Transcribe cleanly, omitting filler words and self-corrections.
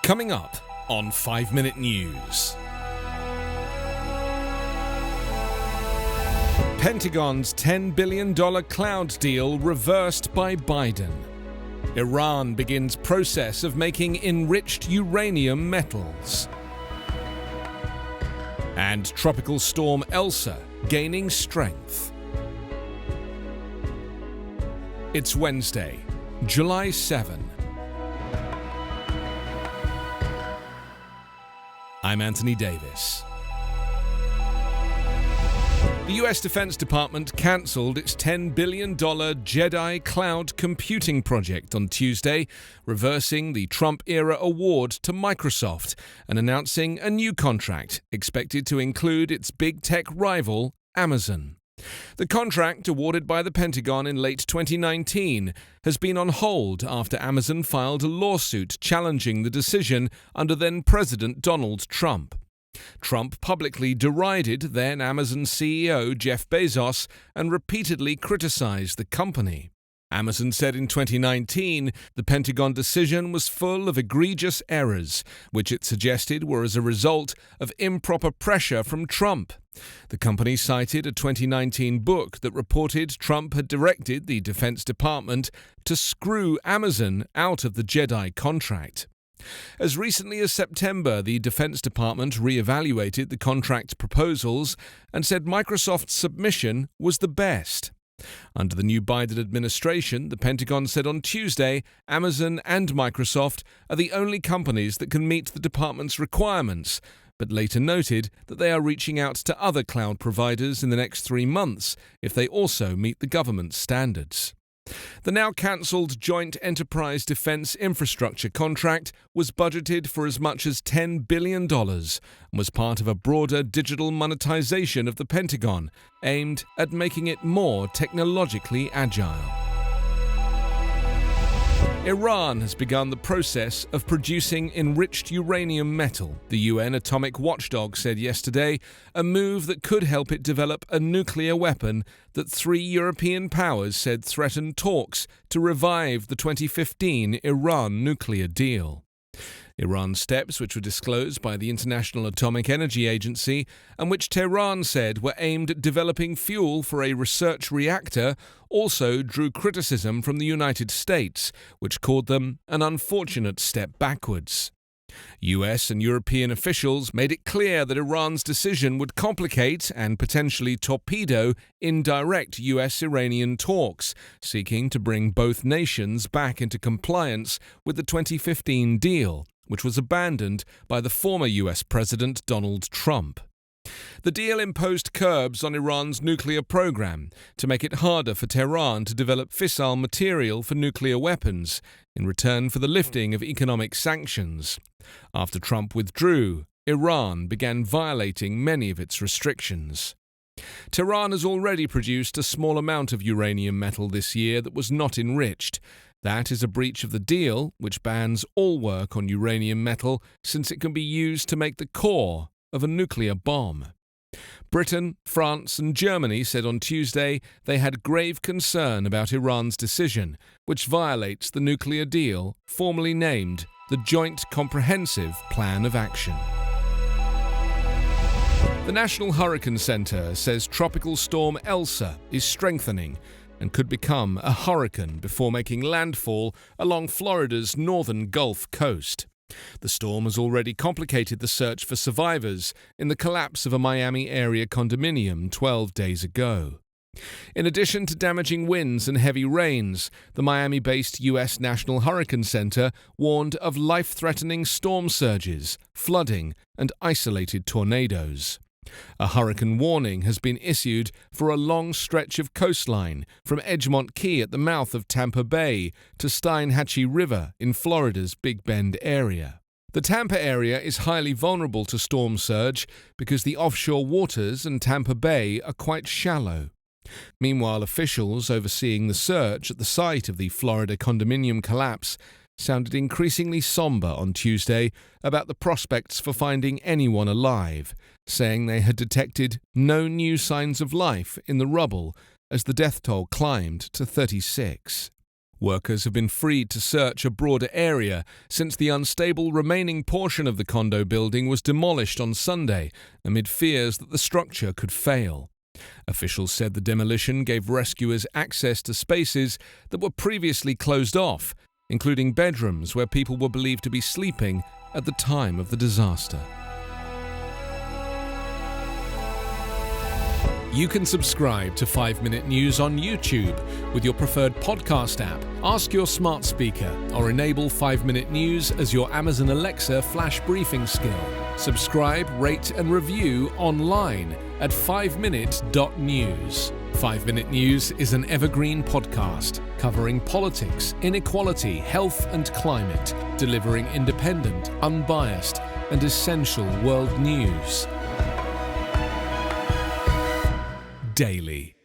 Coming up on 5 Minute News. Pentagon's $10 billion cloud deal reversed by Biden. Iran begins process of making enriched uranium metals. And Tropical Storm Elsa gaining strength. It's Wednesday, July 7. I'm Anthony Davis. The US Defense Department cancelled its $10 billion Jedi cloud computing project on Tuesday, reversing the Trump-era award to Microsoft and announcing a new contract expected to include its big tech rival, Amazon. The contract, awarded by the Pentagon in late 2019, has been on hold after Amazon filed a lawsuit challenging the decision under then-President Donald Trump. Trump publicly derided then Amazon CEO Jeff Bezos and repeatedly criticized the company. Amazon said in 2019 the Pentagon decision was full of egregious errors, which it suggested were as a result of improper pressure from Trump. The company cited a 2019 book that reported Trump had directed the Defense Department to screw Amazon out of the Jedi contract. As recently as September, the Defense Department re-evaluated the contract proposals and said Microsoft's submission was the best. Under the new Biden administration, the Pentagon said on Tuesday Amazon and Microsoft are the only companies that can meet the department's requirements, but later noted that they are reaching out to other cloud providers in the next 3 months if they also meet the government's standards. The now cancelled Joint Enterprise Defense Infrastructure contract was budgeted for as much as $10 billion and was part of a broader digital monetization of the Pentagon aimed at making it more technologically agile. Iran has begun the process of producing enriched uranium metal, the UN atomic watchdog said yesterday, a move that could help it develop a nuclear weapon that 3 European powers said threatened talks to revive the 2015 Iran nuclear deal. Iran's steps, which were disclosed by the International Atomic Energy Agency and which Tehran said were aimed at developing fuel for a research reactor, also drew criticism from the United States, which called them an unfortunate step backwards. US and European officials made it clear that Iran's decision would complicate and potentially torpedo indirect US-Iranian talks, seeking to bring both nations back into compliance with the 2015 deal, which was abandoned by the former US President Donald Trump. The deal imposed curbs on Iran's nuclear program to make it harder for Tehran to develop fissile material for nuclear weapons in return for the lifting of economic sanctions. After Trump withdrew, Iran began violating many of its restrictions. Tehran has already produced a small amount of uranium metal this year that was not enriched. That is a breach of the deal, which bans all work on uranium metal since it can be used to make the core of a nuclear bomb. Britain, France and Germany said on Tuesday they had grave concern about Iran's decision, which violates the nuclear deal formerly named the Joint Comprehensive Plan of Action. The National Hurricane Center says Tropical Storm Elsa is strengthening and could become a hurricane before making landfall along Florida's northern Gulf Coast. The storm has already complicated the search for survivors in the collapse of a Miami area condominium 12 days ago. In addition to damaging winds and heavy rains, the Miami-based U.S. National Hurricane Center warned of life-threatening storm surges, flooding, and isolated tornadoes. A hurricane warning has been issued for a long stretch of coastline from Edgemont Key at the mouth of Tampa Bay to Steinhatchee River in Florida's Big Bend area. The Tampa area is highly vulnerable to storm surge because the offshore waters in Tampa Bay are quite shallow. Meanwhile, officials overseeing the search at the site of the Florida condominium collapse sounded increasingly somber on Tuesday about the prospects for finding anyone alive, saying they had detected no new signs of life in the rubble as the death toll climbed to 36. Workers have been freed to search a broader area since the unstable remaining portion of the condo building was demolished on Sunday amid fears that the structure could fail. Officials said the demolition gave rescuers access to spaces that were previously closed off, including bedrooms where people were believed to be sleeping at the time of the disaster. You can subscribe to 5 Minute News on YouTube with your preferred podcast app. Ask your smart speaker or enable 5 Minute News as your Amazon Alexa flash briefing skill. Subscribe, rate and review online at 5minute.news. 5 Minute News is an Evergreen Podcast covering politics, inequality, health and climate, delivering independent, unbiased and essential world news daily.